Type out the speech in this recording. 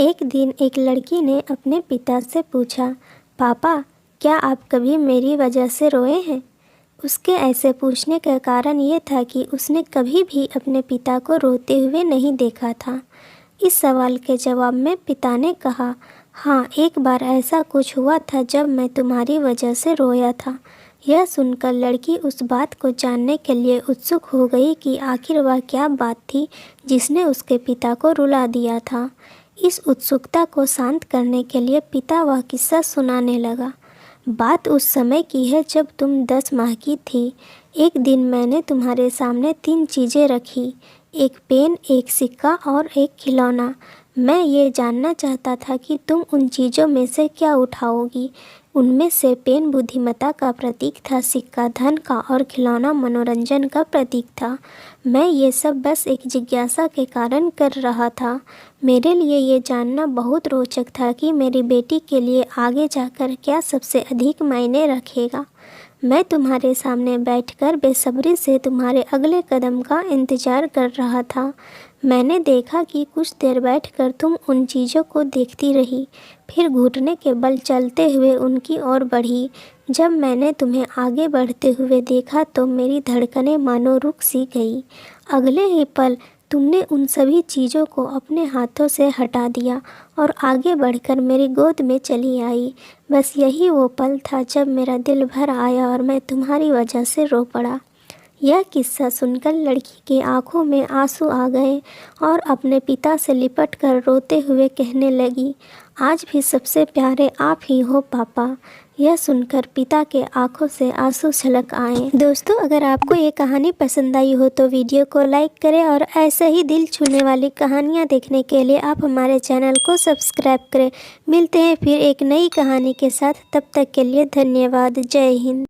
एक दिन एक लड़की ने अपने पिता से पूछा, पापा, क्या आप कभी मेरी वजह से रोए हैं? उसके ऐसे पूछने का कारण ये था कि उसने कभी भी अपने पिता को रोते हुए नहीं देखा था। इस सवाल के जवाब में पिता ने कहा, हाँ, एक बार ऐसा कुछ हुआ था जब मैं तुम्हारी वजह से रोया था। यह सुनकर लड़की उस बात को जानने के लिए उत्सुक हो गई कि आखिर वह क्या बात थी जिसने उसके पिता को रुला दिया था। इस उत्सुकता को शांत करने के लिए पिता वह किस्सा सुनाने लगा। बात उस समय की है जब तुम 10 माह की थी। एक दिन मैंने तुम्हारे सामने 3 चीज़ें रखी, एक पेन, एक सिक्का और एक खिलौना। मैं ये जानना चाहता था कि तुम उन चीज़ों में से क्या उठाओगी। उनमें से पेन बुद्धिमत्ता का प्रतीक था, सिक्का धन का और खिलौना मनोरंजन का प्रतीक था। मैं ये सब बस एक जिज्ञासा के कारण कर रहा था। मेरे लिए ये जानना बहुत रोचक था कि मेरी बेटी के लिए आगे जाकर क्या सबसे अधिक मायने रखेगा। मैं तुम्हारे सामने बैठकर बेसब्री से तुम्हारे अगले कदम का इंतज़ार कर रहा था। मैंने देखा कि कुछ देर बैठकर तुम उन चीज़ों को देखती रही, फिर घुटने के बल चलते हुए उनकी ओर बढ़ी। जब मैंने तुम्हें आगे बढ़ते हुए देखा तो मेरी धड़कनें मानो रुक सी गई। अगले ही पल तुमने उन सभी चीज़ों को अपने हाथों से हटा दिया और आगे बढ़कर मेरी गोद में चली आई। बस यही वो पल था जब मेरा दिल भर आया और मैं तुम्हारी वजह से रो पड़ा। यह किस्सा सुनकर लड़की की आंखों में आंसू आ गए और अपने पिता से लिपट कर रोते हुए कहने लगी, आज भी सबसे प्यारे आप ही हो पापा। यह सुनकर पिता के आंखों से आंसू छलक आए। दोस्तों, अगर आपको ये कहानी पसंद आई हो तो वीडियो को लाइक करें और ऐसे ही दिल छूने वाली कहानियाँ देखने के लिए आप हमारे चैनल को सब्सक्राइब करें। मिलते हैं फिर एक नई कहानी के साथ, तब तक के लिए धन्यवाद। जय हिंद।